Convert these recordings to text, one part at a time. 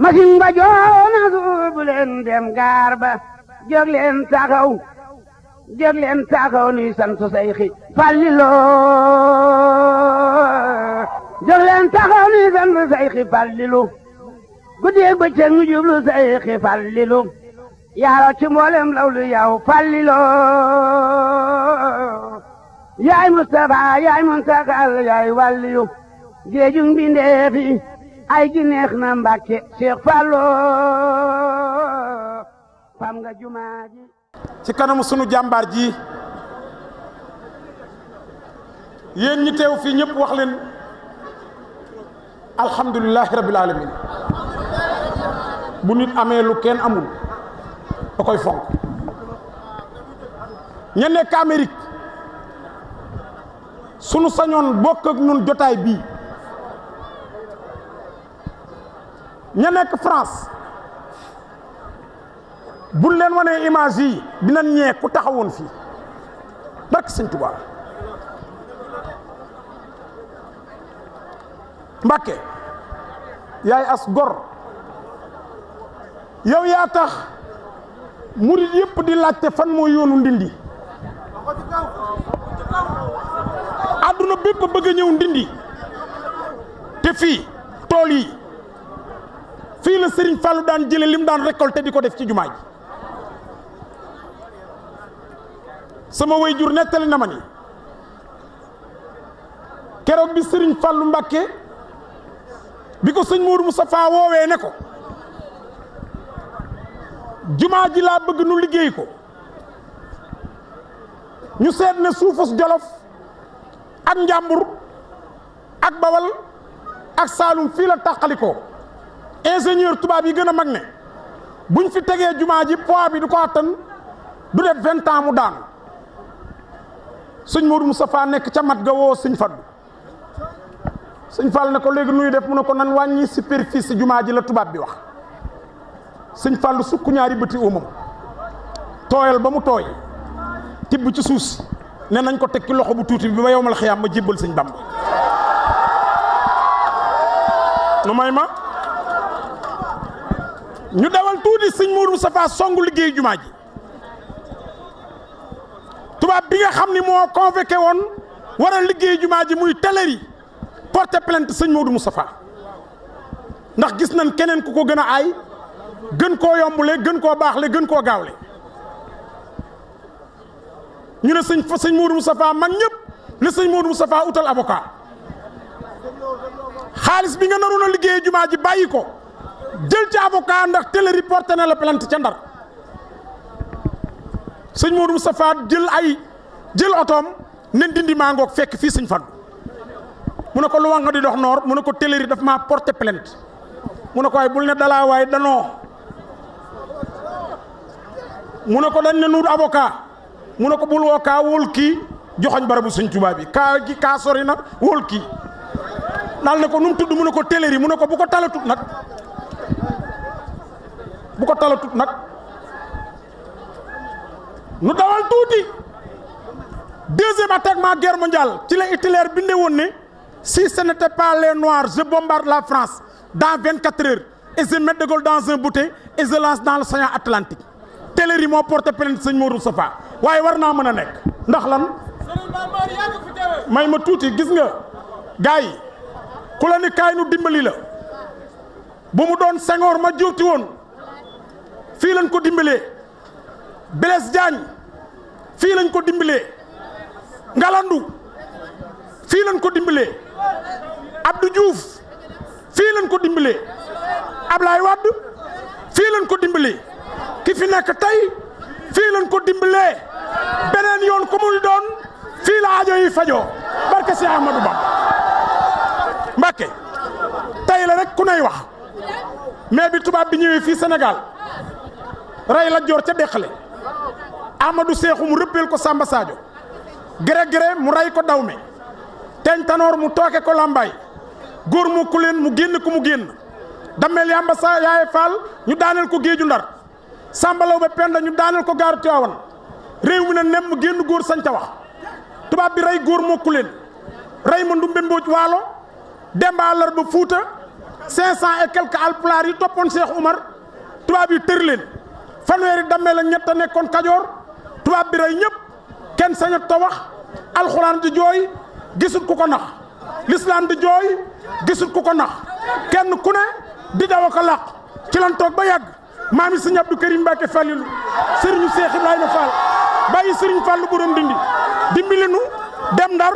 masin ba joona suubu leen dem gaar ba jóg leen taxaw nuy sant Seyxi Fàllilu jóg leen taxaw nuy sant Seyxi Fàllilu guddeeg bëccëg ñu jublu Seyxi Fàllilu yaaro ci mboolem lawlu yow Fàllilu yaay Mustafa yaay Muntakal yaay wàlliyu géejug mbindeefi ay gi neex na Mbàkke Cheikh Fallu fam nga jumaa ji ci kanamu sunu jàmbaar ji yéen ñi teew fii ñëpp wax leen alhamdulillahi rabbil alamin bu nit amee lu kenn amul da koy fonk ña nekk Amérique sunu sañoon bokk ak ñun jotaay bii ña nekk France buñ leen wanee image yi dinañ ñee ku taxawoon fii barke Sëñ Tuubaa Mbàkke yaay as gor yow yaa tax murit yépp di laajte fan moo yoonu Ndindi àdduna bépp bëgg a ñëw Ndindi te fii tool yi fii la Serigne Fallou daan jële lim daan récolté di ko def ci jumaa ji sama waajur nettali na ma ni keroog bi Serigne Fallou Mbacké bi ko sëñ Modou Moustapha woowee ne ko jumaa ji laa bëgg nu liggéey ko ñu seet ne suufus Jolof ak Njàmbur ak Bawal ak Saalum fii la tàqalikoo ingénieur tubaab yi gën a mag ne buñ fi tegee jumaa ji poids bi du ko attan du def 20 ans mu daanu sëñ Modou Moustapha nekk ca mat ga woo sëñ Faddu sëñ Fall ne ko léegi nuy def mu ne ko nan wàññi superficie jumaa ji la tubaab bi wax sëñ Fallu sukk ñaari bëti umam tooyal ba mu tooy tibb ci suuf si ne nañ ko teg ci loxo bu tuuti bi ba yowmal xiyaam ma jébbal sëñ Bamba nu may ma ñu dawal tuuti sëñ Modou Moustapha songu liggéey jumaa ji tubaab bi nga xam ni moo convoqué woon war a liggéey jumaa ji muy Teleri porté plainte sëñ Modou Moustapha ndax gis nañ keneen ku ko gën a aay gën koo yombule gën koo baaxle gën koo gaawle ñu ne sëñ Modou Moustapha mag ñëpp ne sëñ Modou Moustapha utal avocat xaalis bi nga naroon a liggéey jumaa ji bàyyi ko jël ci avocat ndax Teleri porté na la plainte ca Ndar sëñ Modou Moustapha jël otoom ne Ndindi maa ngoog fekk fii sëñ Fallu mu ne ko lu wax nga di dox noor mu ne ko Teleri daf maa porté plainte mu ne ko waaye bul ne dalaa waaye danoo mu ne ko dañ ne nuut avocat mu ne ko bul woo kaa wóol kii joxoñ barabu sëñ Tuubaa bi kaa sori na wóol kii daal ne ko nu mu tudd mu ne ko Teleri mu ne ko bu ko talatut nag nu dawal tuuti deuxième attaquement guerre mondiale ci la Hitler binde woon ne si ce n'était pas les noirs je bombarde la France dans 24 heures et je mets de Gaulle dans un bouteille et je lance dans l'océan Atlantique Teleri moo porté plainte sëñ Modou Moustapha waaye war naa mën a nekk ndax lan may ma tuuti gis nga gars yi ku la ni kaay nu dimbali la bu mu doon Senghor ma jóoti woon fii lañ ko dimbalee Blaise Diagne fii lañ ko dimbalee Ngalandu fii lañ ko dimbalee Abdou Diouf fii lañ ko dimbalee Ablaye Wade fii lañ ko dimbalee ki fi nekk tey fii lañ ko dimbalee beneen yoon ku muy doon fii la aajo yi fajoo barke si Ahmadou Ba Mbàkke tey la rek ku nay wax mais bi tubaab bi ñëwee fii Sénégal rey la joor ca deqale Amadou Seexu mu rëppeel ko Samba Sadio gré mu rey ko dawme teñ tanoor mu tooke ko lambaay góor mu ku leen mu génn ko mu génn dammel yamba sa yaaye Fall ñu daaneel ko géeju Ndar sambalaw ba penda ñu daaneel ko gaaru Tiwaawan réew mi na nem mu génn góor sañ ta wax tubaab bi rey góor moo ku leen rey ma ndumbe mbooj waalo demba àllar ba Fuuta 500 et quelques alpulaar yi toppoon Cheikh Oumar tubaab yi tër leen fanweeri dammee la ñett a nekkoon Kajoor tubaab bi rey ñëpp kenn sañat ta wax alxuraan di jooy gisut ku ko nax l'islam di jooy gisut ku ko nax kenn ku ne di daw ko làq ci lan toog ba yàgg maami Sëriñ Abdou Karim Mbacke Fallilu sëriñu Cheikh Ibrahima Fall bàyyi sëriñ Fallu borom dindi dimbali nu dem Ndar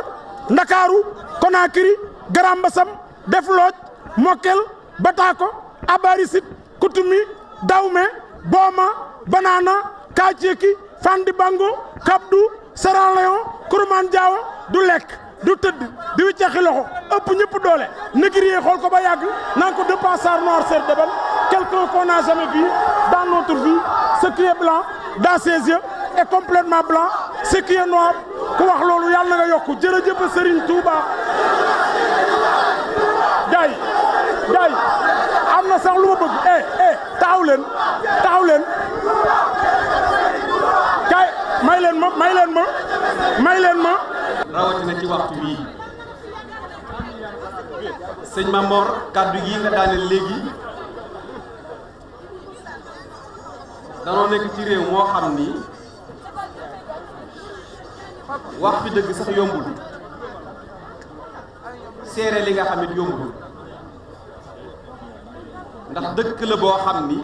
Ndakaaru Konakiri Grand Bassam def looj Mokkel Batako Abarisit Kutumi Dawme Booma Banana Kaceeki Fandi Bango Kabdu Saran Léon Kouroumane Diawo du lekk du tëdd di wiccaxi loxo ëpp ñëpp doole négrier xool ko ba yàgg naan ko deux pensards noirs ser debal quelqu'un qu'on n'a jamais vu dans notre vie ce qui est blanc dans ses yeux est complètement blanc ce qui est noir ku wax loolu yàlla na nga yokku jërëjëf Serigne Touba gaay am na sax lu ma bëgg taxaw leen kay may leen ma rawatina ci waxtu bii sëñ Mamor kàddu gi nga daaneel léegi danoo nekk ci réew moo xam ni wax fi dëgg sax yombul seere li nga xam it yombul ndax dëkk la boo xam ni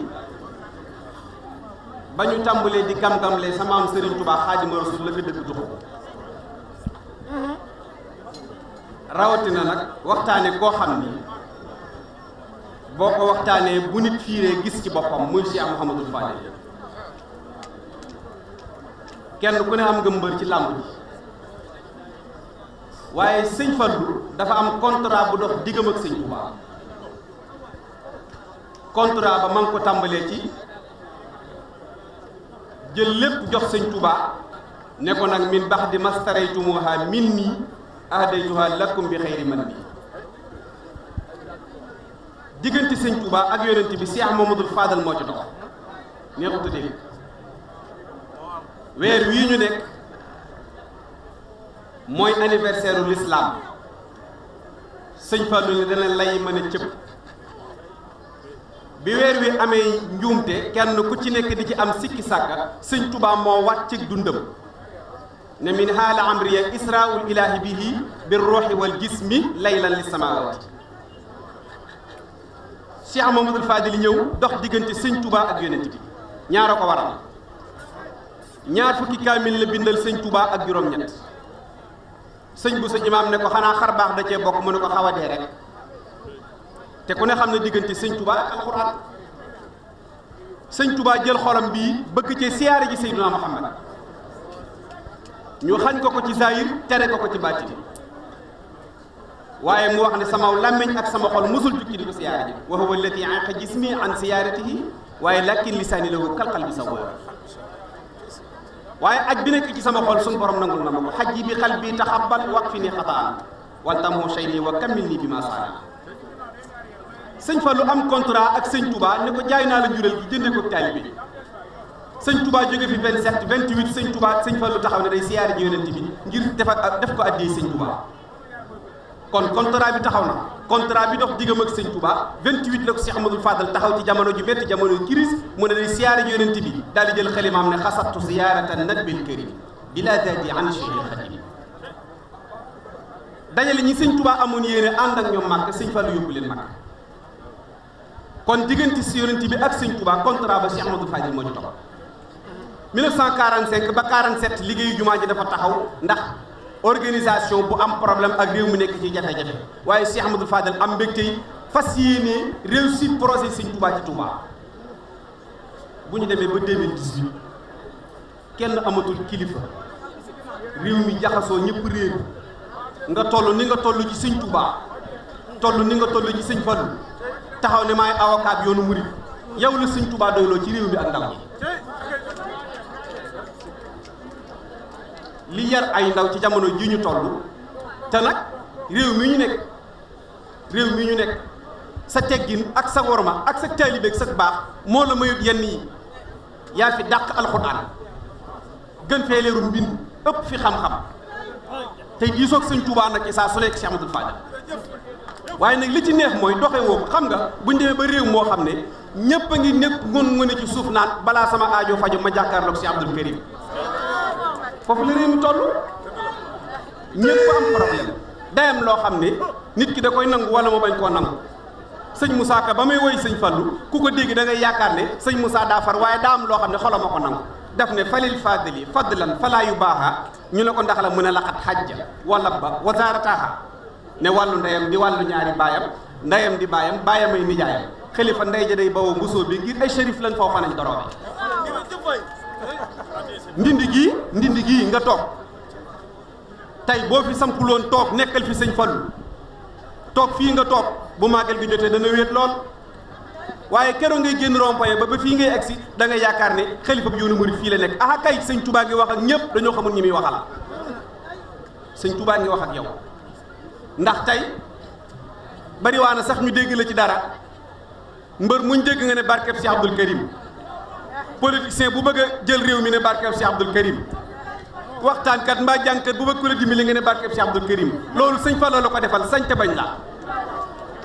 ba ñu tàmbalee di gam-gamlee sa maam Serigne Touba Xaadimu Rasuul la fi dëkk joxu rawatina nag waxtaane koo xam ni boo ko waxtaanee bu nit fiiree gis ci boppam muy Cheikh Mouhamadou Fadel kenn ku ne am nga mbër ci làmb ji waaye sëñ Fallou dafa am contrat bu dox diggam ak sëñ Touba contrat ba ma ngi ko tàmbalee ci jël lépp jox sëñ Touba ne ko nag min bax di mastaraytumuha min nii ahdaytuha lakum bi xayri man bi diggante sëñ Touba ak yonent bi Cheikh Mamadou Fadal moo ci dox neexut a dégg weer wii ñu nekk mooy anniversaire u l'islam sëñ Fallou ne dana lay mën a cëpp bi weer wi amee njuumte kenn ku ci nekk di ci am sikki sàkka sëñ Touba moo wat ci dundam ne min haala amriya israul ilahi bihi bir ruuxi wal jismi laylan li samawati Cheikh Mamadou Fadil ñëw dox diggante sëñ Touba ak yonent bi ñaara ko waral ñaar fukki kaamil la bindal sëñ Touba ak juróom-ñett sëñ bu sa imaam ne ko xanaa xar baax da cee bokk mu ne ko xaw a dee rek te ku ne xam ne diggante sëñ Touba ak alxuraan sëñ Touba jël xolam bii bëgg ci siyaare ji Seydina Muhammad ñu xañ ko ci zahir tere ko ci baatin waaye mu wax ne sama làmmiñ ak sama xol musul jukki di ko siyaare ji wa huwa allati anqa jismi an siyaaratihi waaye lakin lisaani lahu kalqal bi sawwa waaye aj bi nekk ci sama xol suñu borom nangul na ma ko xaj yi bi xal bi taxabbal waqfi ni xataan wal tamhu shayni wa kammil ni bi ma saana sëñ Fallou am contrat ak sëñ Touba ne ko jaay naa la njureel gi jëndee ko taalibe bi sëñ Touba jóge fi 27 28 sëñ Touba sëñ Fallou taxaw ne day siyaare ji yonent bi ngir def ko addee sëñ Touba kon contrat bi taxaw na contrat bi dox diggam ak sëñ Touba 28 la ko Cheikh Amadou Fadal taxaw ci jamono ju métti jamono crise mu ne day siyaare ji yonent bi daal di jël xalimaam ne xasattu ziyaaratan nabil karim bila dadi an cheikhil xadim dajale ñi sëñ Touba amoon yéene ànd ak ñoom màkk sëñ Fallou yóbbu leen màkk kon diggante si yonent bi ak sëñ Touba contrat ba Cheikh Amadou Fadil moo ci topp 1945 ba 47 liggéeyu jumaa ji dafa taxaw ndax organisation bu am problème ak réew mu nekk ci jafe-jafe waaye Cheikh Amadou Fadel am mbégte yi fas yéene réussir projet sëñ Touba ci Touba bu ñu demee ba 2018 kenn amatul kilifa réew mi jaxasoo ñëpp réer nga toll ni nga toll ci sëñ Touba toll ni nga toll ci sëñ Fallou taxaw ne maay avocat yoonu murid yow la sëñ Touba doyloo ci réew mi ak ndaw ñi li yar ay ndaw ci jamono ji ñu toll te nag réew mi ñu nekk sa teggin ak sa worma ak sa taalibe ak sa baax moo la mayut yenn yi yaa fi dàq alxuraan gën fee leeru mbind ëpp fi xam-xam tey diisoog sëñ Touba nag ci saa su nekk Cheikh Amadou Fadal waaye nag li ci neex mooy doxe woo xam nga buñ demee ba réew moo xam ne ñëpp a ngi nekk ngun ci suuf naan balaa sama aajo faju ma jàkkaarloog si Abdul Karim foofu la réew mi toll ñëpp am problème dayam loo xam ne nit ki da koy nangu wala mu bañ koo nangu sëñ Moussa Ka ba muy woy sëñ Fallu ku ko dégg da ngay yaakaar ne sëñ Moussa daa far waaye daa am loo xam ne xolam a ko nangu daf ne falil fadli fadlan falaa yu baaxa ñu ne ko ndax la mu ne laxat xajja wala ba wasaarataha ne wàllu ndeyam di wàllu ñaari baayam ndeyam di baayam baayam ay nijaayam xalifa ndey ja day bawoo mbusoo bi ngir ay shérif lañ foofa nañ doroobe ndindi gii nga toog tey boo fi sampuloon toog nekkal fi sëñ Fallu toog fii nga toog bu màggal gi jotee dana wéet lool waaye keroog ngay génn rond-point ba fii ngay agsi da nga yaakaar ne xalifa bi yoonu murid fii la nekk ah kay sëñ Touba ngi wax ak ñëpp dañoo xamul ñi muy waxal sëñ Touba ngi wax ak yow ndax tey bariwaana sax ñu dégg la ci dara mbër muñ dégg nga ne barkeb si Abdul Karim politicien bu bëgg a jël réew mi ne barkeb si Abdul Karim waxtaankat mbaa jàngkat bu bëgg ku la dimbali nga ne barkeb si Abdul Karim loolu sëñ Fallu la ko defal sañ te bañ la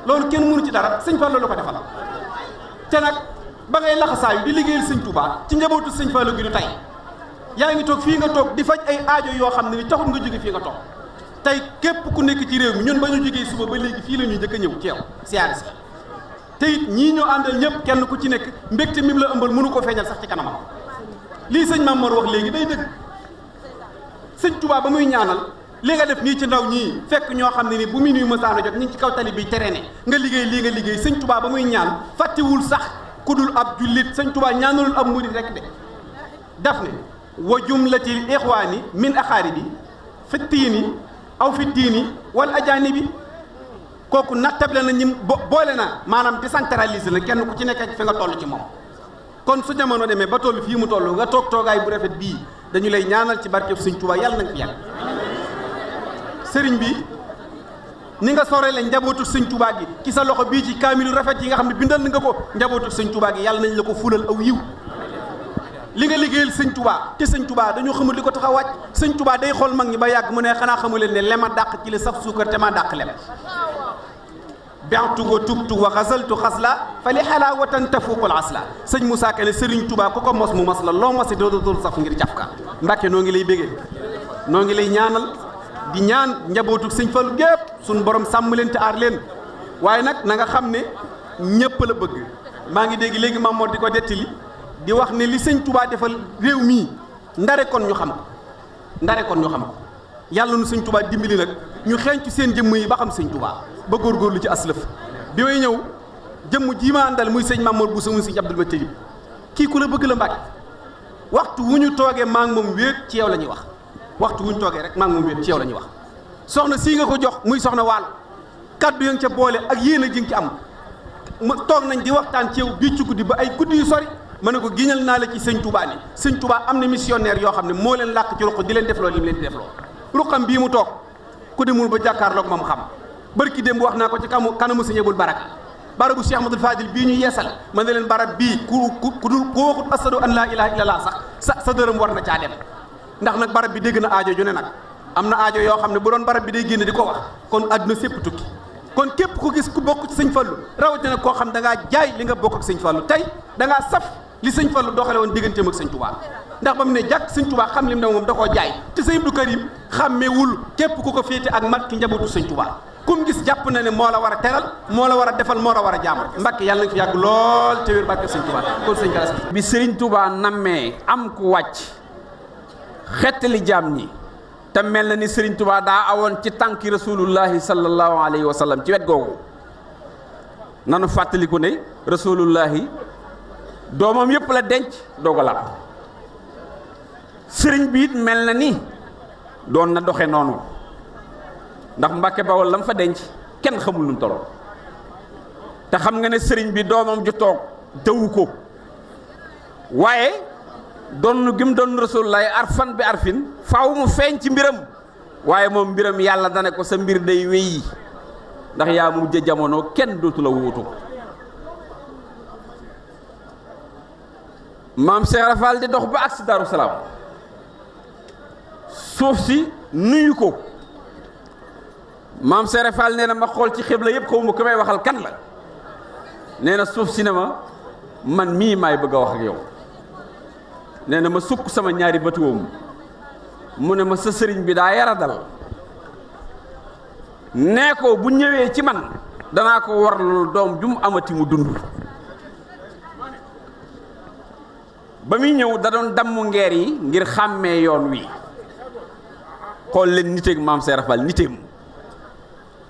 loolu kenn mënu ci dara sëñ Fallu la ko defal te nag ba ngay laxasaayu di liggéeyal sëñ Touba ci njabootu sëñ Fallu gi du tey yaa ngi toog fii nga toog di faj ay aajo yoo xam ne ni taxul nga jóge fii nga toog tey képp ku nekk ci réew mi ñun ba ñu jógee suba ba léegi fii la ñuy njëkk a ñëw ci yow siyaare si te it ñii ñoo àndal ñëpp kenn ku ci nekk mbégte mi mu la ëmbal mënu ko feeñal sax ci kanamam lii sëñ Mamor wax léegi day dëgg sëñ Touba ba muy ñaanal li nga def nii ci ndaw ñii fekk ñoo xam ne ni bu minuit mësaana jot ñu ngi ci kaw tali bi terrain nga liggéey lii nga liggéey sëñ Touba ba muy ñaan fàttewul sax ku dul ab jullit sëñ Touba ñaanalul ab murid rek de daf ne wa jumlatil ixwaani min axaaribi fi tiini aw fi diini wal ajaanibi kooku nattable na ñim boole na maanaam décentralisé la kenn ku ci nekk fi nga toll ci moom kon su jamono demee ba toll fii mu toll nga toog toogaay bu rafet bii dañu lay ñaanal ci barkeb sëñ Touba yàlla nañ fi yàgg sëriñ bi ni nga sore la njabootu sëñ Touba gi ci sa loxo bii ci kaamilu rafet yi nga xam ne bindal nga ko njabootu sëñ Touba gi yàlla nañ la ko fulal aw yiw li nga liggéeyal sëñ Touba te sëñ Touba dañoo xamul li ko tax a wàcc sëñ Touba day xool mag ñi ba yàgg mu ne xanaa xamu leen ne lema dàq ci la saf suukar te ma dàq lem bi'tu wa tubtu wa xasaltu xasla fa li xalaawatan tafuuqul asla sëñ Moussa Ka ne sëriñ Touba ku ko mos mu mos la loo mosi doodatul saf ngir jafka Mbàkke noo ngi lay bégee noo ngi lay ñaanal di ñaan njabootu sëñ Fallu gépp suñ borom sàmm leen te aar leen waaye nag na nga xam ne ñëpp la bëgg maa ngi dégg léegi Mamoor di ko dettali di wax ne li sëñ Touba defal réew mii ndare kon ñu xam ko yàlla nu sëñ Touba dimbali nag ñu xeeñ ci seen jëmm yi ba xam sëñ Touba ba góorgóorlu ci aslëf bi may ñëw jëmm ji ma àndal muy sëñ Mamoor bu muy sëñ Abdul Mutalib kii ku la bëgg la Mbàkke waxtu wu ñu toogee maa ngi moom wéet ci yow la ñuy wax waxtu wu ñu toogee rek maa ngi moom wéet ci yow la ñuy wax soxna sii nga ko jox muy soxna waal kaddu ya nga ca boole ak yéen a ji nga ci am ma toog nañ di waxtaan ci yow bii ci guddi ba ay guddi yu sori ma ne ko giñal naa la ci sëñ Touba ni sëñ Touba am na missionnaire yoo xam ne moo leen làq ci ruq di leen defloo li mu leen di defloo ruqam bii mu toog ku demul ba jàkkaarloog moom xam barki démb wax naa ko ci kanamu sëñ Abul Baraka barabu Cheikh Ahmadul Fadil bii ñu yeesal ma ne leen barab bii ku waxut asadu an laa ilaha illallah sax sa dërëm war na caa dem ndax nag barab bi dégg na aajo ju ne nag am na aajo yoo xam ne bu doon barab bi day génn di ko wax kon àdduna sépp tukki kon képp ku gis ku bokk ci sëñ Fallu rawatina koo xam da ngaa jaay li nga bokk ak sëñ Fallu tey da ngaa saf li sëñ Fallu doxale woon digganteem ak sëñ Touba ndax ba mu ne jàkk sëñ Touba xam lim ne moom da koo jaay te sëñ Abdou Karim xàmmewul képp ku ko féete ak mat ki njabootu sëñ Touba kum gis jàpp na ne moo la war a teral moo la war a defal moo la war a jaamu Mbàkke yàlla nga fi yàgg lool te wér barke sëñ Touba kon sëñ Galas bi sëriñ Touba nammee am ku wàcc xettali jaam ñi te mel na ni sëriñ Touba daa awoon ci tànki rasulullahi sallallahu alayhi wa sallam ci wet googu nanu fàttaliku ne rasulullahi doomam yëpp la denc doog a làpp sëriñ bi it mel na ni doon na doxe noonu ndax Mbàkke Bawol la mu fa denc kenn xamul nu mu toll te xam nga ne sëriñ bi doomam ju toog tëwu ko waaye doon gim doon rasulullahi arfan bi arfin faaw mu feeñ ci mbiram waaye moom mbiram yàlla dane ko sa mbir day wéy ndax yaa mujj jamono kenn dootu la wuutu maam Cheikh Rafal di dox ba agsi Daaru Salaam suuf si nuyu ko maam Seere Fall nee na ma xool ci xibla yëpp xaw ma ku may waxal kan la nee na suuf si ne ma man mii maay bëgg a wax ak yow nee na ma sukk sama ñaari bëtuwoom mu ne ma sa sëriñ bi daa yara dal nee ko bu ñëwee ci man danaa ko warlul doom ju mu amati mu dund ba muy ñëw da doon damm ngeer yi ngir xàmmee yoon wi xool leen niteeg maam Seere Fall niteem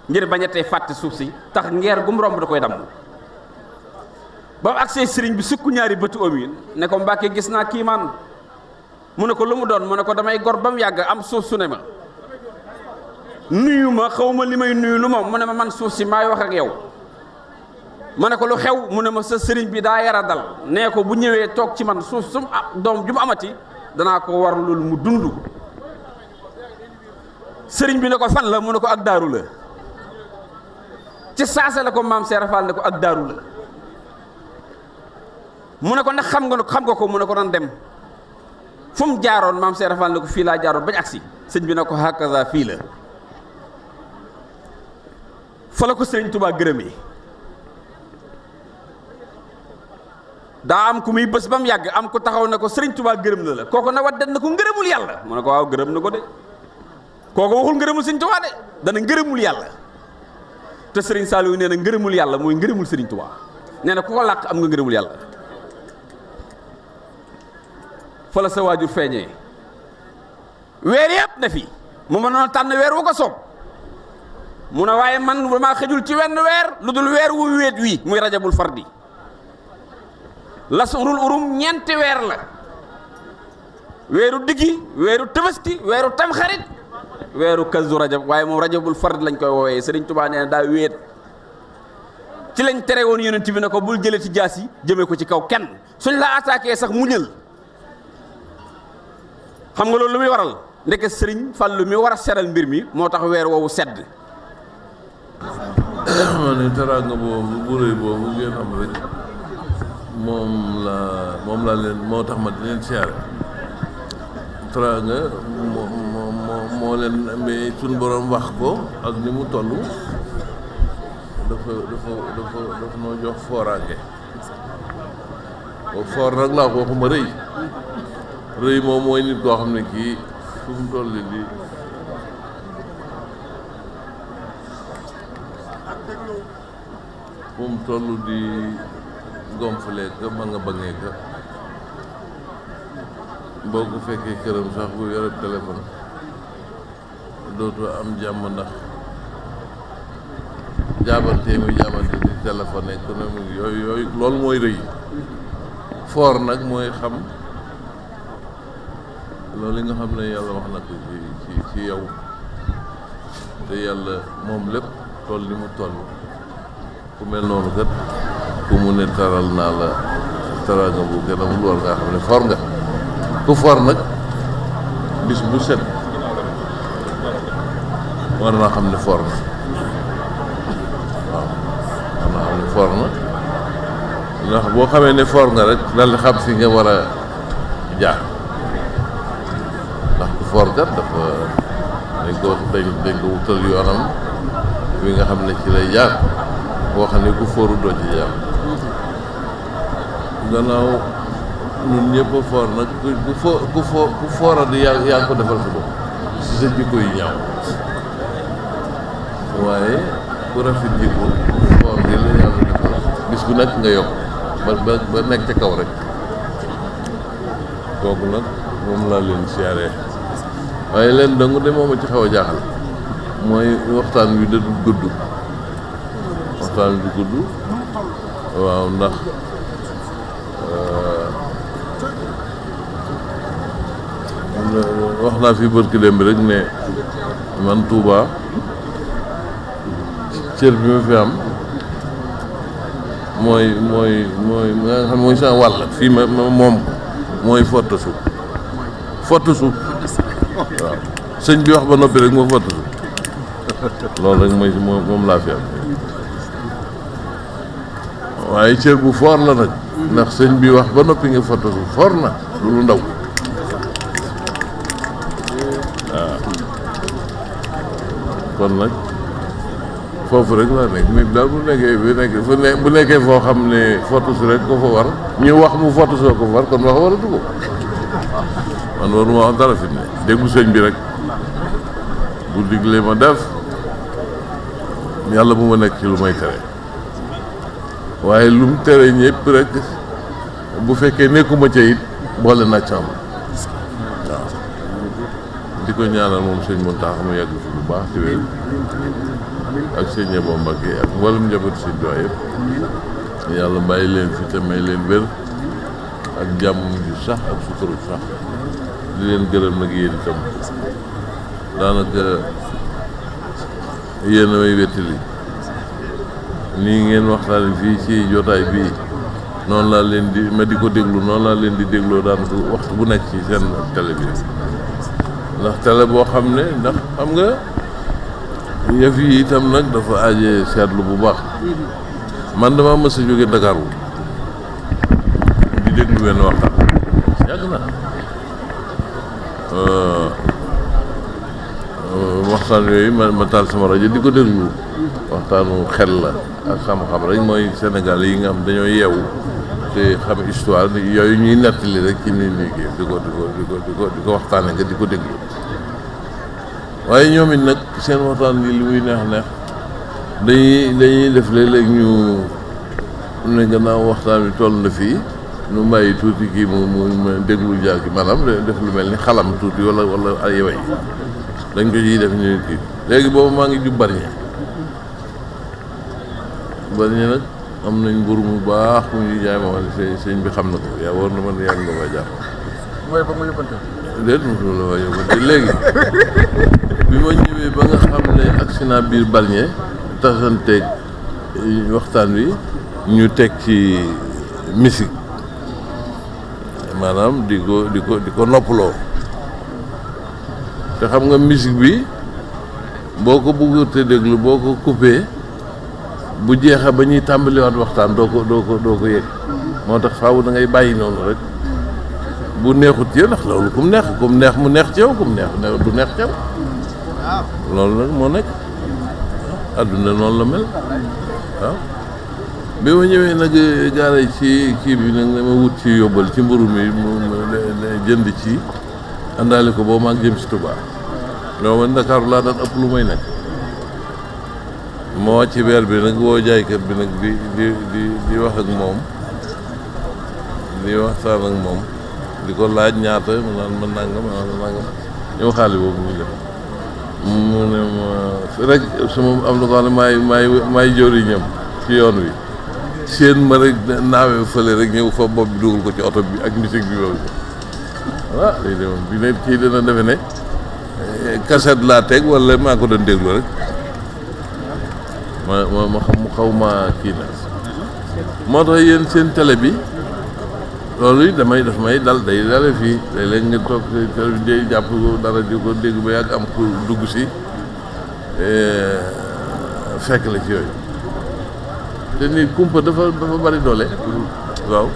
ngir bañatee fàtte suuf si tax ngeer gum romb da koy damm ba mu agsee sëriñ bi sukk ñaari bëtu om yi ne ko Mbàkke gis naa kiimaan mu ne ko lu mu doon mu ne ko damay gor ba mu yàgg am suuf su ne ma nuyu ma xaw ma li may nuyu lu moom mu ne ma man suuf si maay wax ak yow ma ne ko lu xew mu ne ma sa sëriñ bi daa yara dal nee ko bu ñëwee toog ci man suuf sum doom ju mu amati danaa ko war loolu mu dund sëriñ bi ne ko fan la mu ne ko ak daaru la ci saase la ko maam Seere Fall ne ko ak daaru la mu ne ko ndax xam nga ko mu ne ko nan dem fu mu jaaroon maam Seere Fall ne ko fii laa jaaroon bañ agsi sëñ bi ne ko hakaza fii la fa la ko sëriñ Tuubaa gërëmee daa am ku muy bés ba mu yàgg am ku taxaw ne ko sëriñ Tuubaa gërëm na la kooku na waddat na ko ngërëmul yàlla mu ne ko waaw gërëm na ko de kooku waxul ngërëmul sëriñ Tuubaa de dana ngërëmul yàlla te sëriñ Saliou nee na ngërëmul yàlla mooy ngërëmul sëriñ Tuubaa nee na ku ko làq am nga ngërëmul yàlla fa la sa waajur feeñee weer yëpp ne fi mu mënoon tànn weer wu ko soob mu ne waaye man damaa xëjul ci wenn weer lu dul weer wu wéet wi muy rajabul fardi lasurul urum ñeenti weer la weeru diggi weeru tabaski weeru tamxarit weeru kazu rajab waaye moom rajabul fardi lañ koy woowee sëriñ Tuubaa nee na daa wéet ci lañ tere woon yonent bi ne ko bul jëlee ci jaas yi jëmee ko ci kaw kenn suñ la attaqué sax muñal xam nga loolu lu muy waral ndeke sëriñ Fallu mi war a seral mbir mi moo tax weer woowu sedd ma ne teraanga boobu bu rëy boobu ngeen am rek moom la leen moo tax ma di leen siyaare teraanga moo leen mais suñ borom wax ko ak ni mu toll dafa noo jox fooraange foor nag laa ko waxuma rëy moom mooy nit koo xam ne kii fu mu toll li fu mu toll di gonflee ka ma nga bangee ka boo ko fekkee këram sax bu yore téléphone dootoo am jàmm ndax jaabante di téléphone ku ne mu yooyu loolu mooy rëy foor nag mooy xam loolu li nga xam ne yàlla wax na ko ci yow te yàlla moom lépp toll ni mu toll ku mel noonu kat ku mu ne taral naa la teraanga bu kenn amul war ngaa xam ne for nga ku for nag bis bu set war naa xam ne for na waaw war naa xam ne for na ndax boo xamee ne for nga rek dal di xam fi nga war a jaar ndax ku for kat dafa dañ ko wutal yoonam wi nga xam ne ci lay jaar boo xam ne ku fooru doo ci jaar gannaaw ñun ñëpp a foor nag ku foora di yaa ko defal sa bopp si sa jikko yi ñaaw waaye ku rafet jikko foor gi la yàlla defal bis bu nekk nga yokk ba nekk ca kaw rek kooku nag moom laa leen siyaaree waaye leen dangu de moom a ci xaw a jaaxal mooy waxtaan wi da du gudd waaw ndax wax naa fi barki démb rek ne man Touba cër bi ma fi am mooy nga xam mooy sa wàll fii ma moom mooy fotta suuf waaw sëñ bi wax ba noppi rek moo fotta suuf loolu rek mooy moom laa fi am waaye cër bu foor la nag ndax sëñ bi wax ba noppi nga fotta suuf foor na lu ndaw waaw kon nag foofu rek laa nekk nit daal bu nekkee foo xam ne fotus rek ko fa war ñu wax mu fotus ko fa war kon wax waratu ko man waruma wax dara fi ne déglu sëñ bi rek bu diglee ma def yàlla bu ma nekk ci lu may tere waaye lu mu tere ñëpp rek bu fekkee nekkuma ca it boole naa ca am waaw di ko ñaanal moom sëñ Mountakha mu yàgg fi bu baax ci wér ak sëñ Abo Mbacké ak mboolem njabootu sëñ Tuubaa yëpp yàlla bàyyi leen fi te may leen wér ak jàmm ju sax ak suturu sax di leen gërëm nag yéen itam daanaka yéen a may wettali nii ngeen waxtaan fii ci jotaay bii noonu laa leen di ma di ko déglu noonu laa leen di dégloo daanaka waxtu bu nekk ci seen télé bi ndax télé boo xam ne ndax xam nga yëf yi itam nag dafa aaje seetlu bu baax man dama mës a jóge Ndakaaru di déglu benn waxtaan yàgg na waxtaan yooyu ma taal sama rajo di ko déglu waxtaanu xel la ak xam-xam rek mooy Sénégal yi nga xam dañoo yeewu te xam histoire yooyu ñuy nettali rek ci nit ñi di ko waxtaane nga di ko déglu waaye ñoom it nag seen waxtaan yi li muy neex dañuy def léeg-léeg ñu ne gannaaw waxtaan bi toll na fii nu bàyyi tuuti kii mu déglu jàkki maanaam def lu mel ni xalam tuuti wala ay way dañ ko ciy def ñu kii léegi boobu maa ngi jub Bargny nag am nañ mburu mu baax mu ñuy jaay ma wala sëñ bi xam na ko yaa war na man yàgg nga ma jàpp déet mosul la waa yóbbante léegi bi ma ñëwee ba nga xam ne accident biir Bargny tasanteeg waxtaan wi ñu teg ci musique maanaam di ko noppaloo te xam nga musique bi boo ko bëgg te déglu boo ko coupé bu jeexee ba ñuy tàmbaliwaat waxtaan doo ko yëg moo tax faaw da ngay bàyyi noonu rek bu neexut ci yow ndax loolu kum neex mu neex ci yow kum neex du neex ci yow loolu nag moo nekk adduna noonu la mel waaw bi ma ñëwee nag gaare ci kii bi nag dama wut ci yóbbal ci mburu mi mu jënd ci àndaale ko boo maag jëm si Touba loo man Ndakaaru laa daan ëpp lu may nekk ma wàcc ci weer bi nag woo jaaykat bi nag di wax ak moom di waxtaan ak moom di ko laaj ñaata mu naan ma nangam ñëw xaalis boobu mu def mu ne ma rek sama am na ko xam ne maay jëriñam ci yoon wi seen ma rek naawee fële rek ñëw fa bopp bi dugal ko ci oto bi ak musique bi boobu ah léegi de moom bi ne kii dana defe ne cassette laa teg wala maa ko doon déglu rek ma xam mu xaw ma kii na moo tax yéen seen télé bi loolu daf may dal day dale fii léeg-léeg nga toog télé bi day jàpp dara di ko dégg ba yàgg am ku dugg si fekk la ci yooyu te nit kumpa dafa bari doole waaw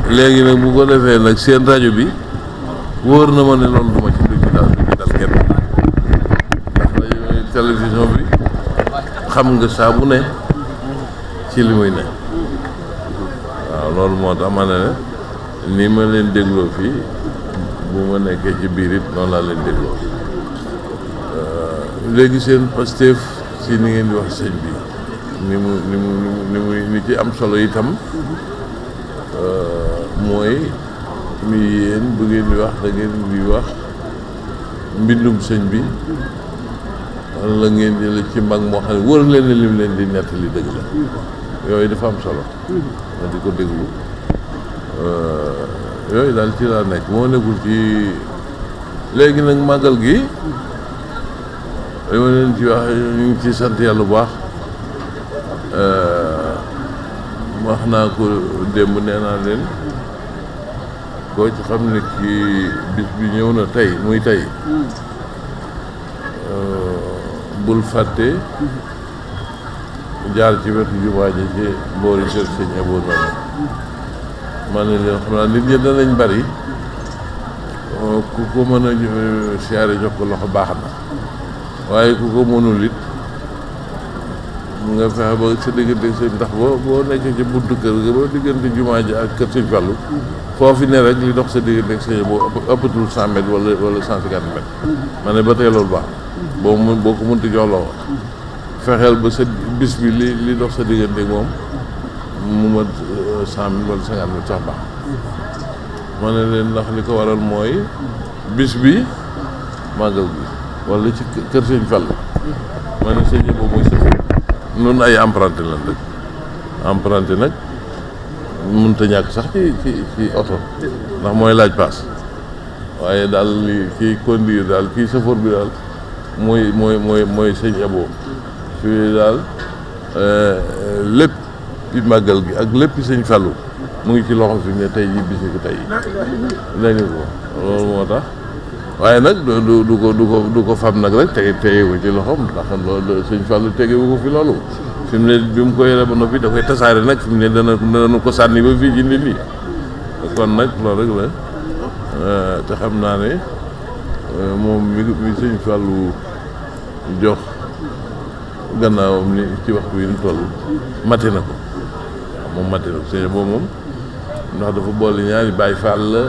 léegi nag bu ko defee nag seen rajo bi wóor na ma ne loolu du ci dal kenn ndax rajo télévision bi xam nga saa bu ne ci li muy ne waaw loolu moo tax ma ne ni ma leen dégloo fii bu ma nekkee ci biir it noonu laa leen dégloo léegi seen Pastef ci ni ngeen di wax sëñ bi ni ci am solo itam mooy mi yéen bu ngeen di wax da ngeen di wax mbindum sëñ bi wala ngeen jële ci mag moo xam ne wóor leen ne lim leen di nettali dëgg la yooyu dafa am solo ma di ko déglu yooyu daal ci laa nekk moo nekkul ci léegi nag màggal gi li ma leen ci wax ñu ngi ci sant yàlla bu baax wax naa ko démb nee naa leen koo ci xam ne kii bis bi ñëw na tey muy tey bul fàtte jaar ci wetu jumaa ji ci boori kër sëñ Abo Mbacké ma ne leen xam naa nit ñi danañ bari ku ko mën a siyaare jox ko loxo baax na waaye ku ko mënul it nga fexe ba sa diggante sëñ ndax boo nekkee ci buntu kër ga ba diggante jumaa ji ak kër sëñ Fallu foofu ne rek li dox sa diggante ak sëñ boo ëppatul 100 mètres wala 150 mètres ma ne ba tey loolu baax boo ko mënti jox loo fexeel ba sa bis bi li dox sa diggante ak moom mu mat 100 mètres wala 50 mètres sax baax ma ne leen ndax li ko waral mooy bis bi màggal bi wala ci kër sëñ Fallu ma ne sëñ boobu mooy sëñ noonu ay emprunté lan rek emprunté nag mënut a ñàkk sax ci oto ndax mooy laaj paas waaye daal li kii conduire daal kii chauffeur bi daal mooy sëñ Abo fii daal lépp ci màggal gi ak lépp sëñ Fallu mu ngi ci loxo fi mu ne tey jii bis ni ko tey nañu ko loolu moo tax waaye nag du ko fab nag rek tege ko ci loxoom ndax loolu sëñ Fallu tegewu ko fi loolu fi mu ne bi mu ko yore ba noppi da koy tasaare nag fi mu ne dana ko sànni ba fii ci nit ñi kon nag loolu rek la te xam naa ne moom mi sëñ Fallu jox gannaawam ni ci waxtu wi ñu toll mate na ko moom mate na ko sëñ boobu moom ndax dafa boole ñaari Baay Faal la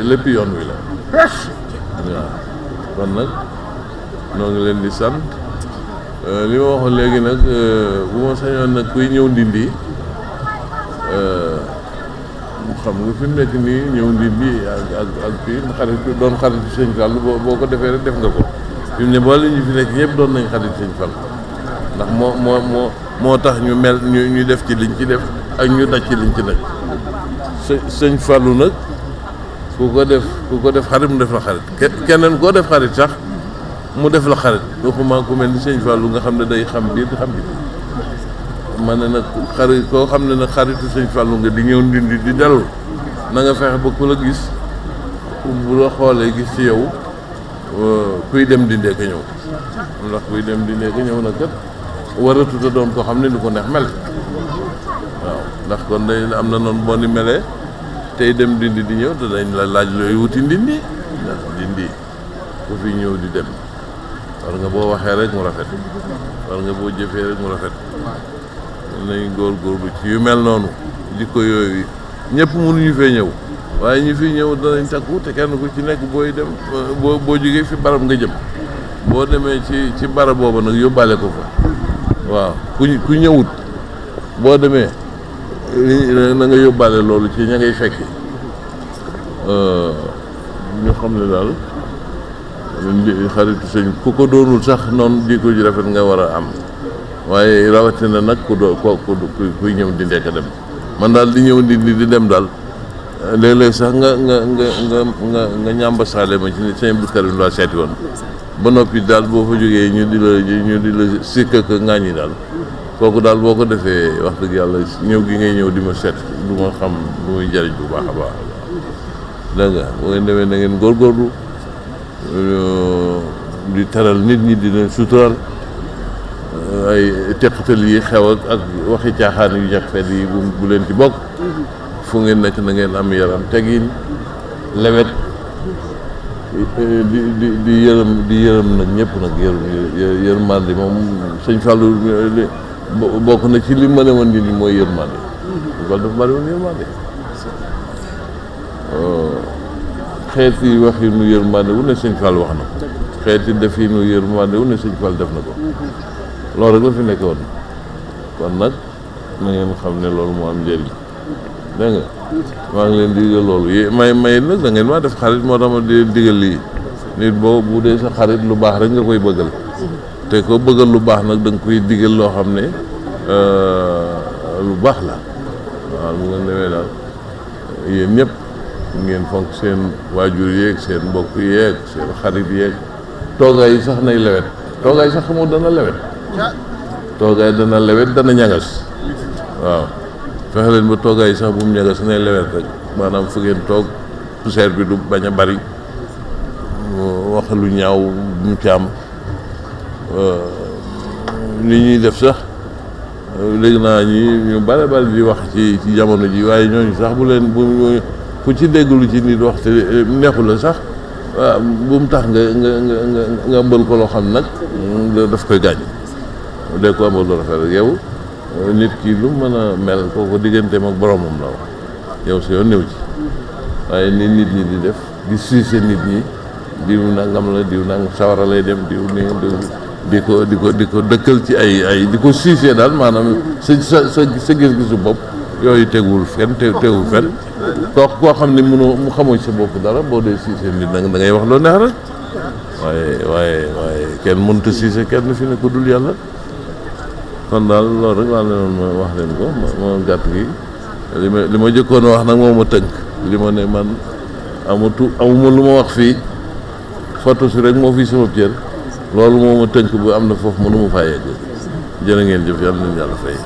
lépp yoon wi la waaw kon nag noo ngi leen di sant li ma waxoon léegi nag bu ma sañoon nag kuy ñëw Ndindi xam nga fi mu nekk nii ñëw Ndindi ak fii xarit doon xaritu sëñ Fall boo ko defee rek def nga ko fi mu ne boole ñu fi nekk ñëpp doon nañ xarit sëñ Fall ndax moo tax ñu mel ñu def ci liñ ci def ak ñu daj ci liñ ci daj sëñ Fallu nag ku ko def xarit mu def la xarit keneen koo def xarit sax mu def la xarit waxuma ku mel ni sëñ Fallu nga xam ne day xam biir di xam bi ma ne nag xarit koo xam ne nag xaritu sëñ Fallu nga di ñëw Ndindi di dellu na nga fexe ba ku la gis bu la xoolee gis ci yow kuy dem Ndindee ka ñëw ndax kuy dem Ndindee ka ñëw nag kat waratuta doon koo xam ne ni ko neex mel waaw ndax kon day am na noonu boo ni melee tey dem Ndindi di ñëw te dañ la laaj looy wuti Ndindi ndax Ndindi ku fi ñëw di dem war nga boo waxee rek mu rafet war nga boo jëfee rek mu rafet nañ góorgóorlu ci yu mel noonu jikko yooyu ñëpp mënuñu fee ñëw waaye ñu fi ñëw danañ takku te kenn ku ci nekk booy dem boo jógee fi barab nga jëm boo demee ci barab booba nag yóbbaale ko fa waaw ku ñëwut boo demee na nga yóbbaale loolu ci ña ngay fekki ñu xam ne daal xaritu sëñ ku ko doonul sax noonu jikko ji rafet nga war a am waaye rawatina nag kuy ñëw Ndindee ka dem man daal di ñëw Ndindi di dem daal léeg-léeg sax nga ñàmba saale ma ci ni sëñ Abdou Karim laa seeti woon ba noppi daal boo fa jógee ñu di la sikk ak ŋaañi daal kooku daal boo ko defee wax dëgg yàlla ñëw gi ngay ñëw di ma seet du ma xam lu muy jariñ bu baax a baax dégg nga bu ngeen demee na ngeen góorgóorlu di teral nit ñi di leen sutural ay teqatal yi xew ak waxi caaxaan yu ñàkk fedd yi bu leen ci bokk fu ngeen nekk na ngeen am yaram tegin lewet di yërëm nag ñëpp nag yërmande moom sëñ Fallou bokk na ci li ma ne woon ni mooy yërmande wala dafa bari woon yërmande xeet yi wax yi nu yërmande wu ne sëñ Fall wax na ko xeet yi def yi nu yërmande wu ne sëñ Fall def na ko loolu rek la fi nekk woon kon nag na ngeen xam ne loolu moo am njëriñ dégg nga maa ngi leen digal loolu may nag da ngeen maa def xarit moo tax ma di digal lii nit boo bu dee sa xarit lu baax rek nga koy bëggal te ko bëggal lu baax nag da nga koy digal loo xam ne lu baax la waaw mu ngeen demee daal yéen ñëpp ngeen fonk seen waajur yeeg seen mbokk yeeg seen xarit yeeg toogaay yi sax nay lewet toogaay sax xamoo dana lewet toogaay dana lewet dana ñagas waaw fexe leen ba toogaay yi sax bu mu ñagas nay lewet rek maanaam fu ngeen toog poussière bi du bañ a bari wax lu ñaaw mu ci am li ñuy def sax léegi naa ñu bare di wax ci jamono ji waaye ñooñu sax bu leen ku ci déglu ci nit wax te neexu la sax waaw bu mu tax nga ëmbal ko loo xam nag daf koy gaañ dee ko ëmbal lu rafet rek yow nit ki lu mën a mel kooku digganteem ak boromam la wax yow si yoon néew ci waaye ni nit ñi di def di siise nit ñi diw nangam la diw nangam sawara lay dem diw ni di ko dëkkal ci ay di ko siise daal maanaam sa gis-gisu bopp yooyu teguwul fenn teguwul fenn koo xam ne mu xamoo ci sa bopp dara boo dee siise nit nag da ngay wax loo neex rek waaye kenn mënut a siise kenn fi ne ko dul yàlla kon daal loolu rek laa leen ma wax leen ko ma gàtt gi li ma jëkkoon wax nag moo ma tënk li ma ne man amuma lu ma wax fii photo si rek moo fi sama cër loolu moo ma tënk bu am na foofu mënu ma faa yegg jërë ngeen jëf yàlla nañu yàlla fay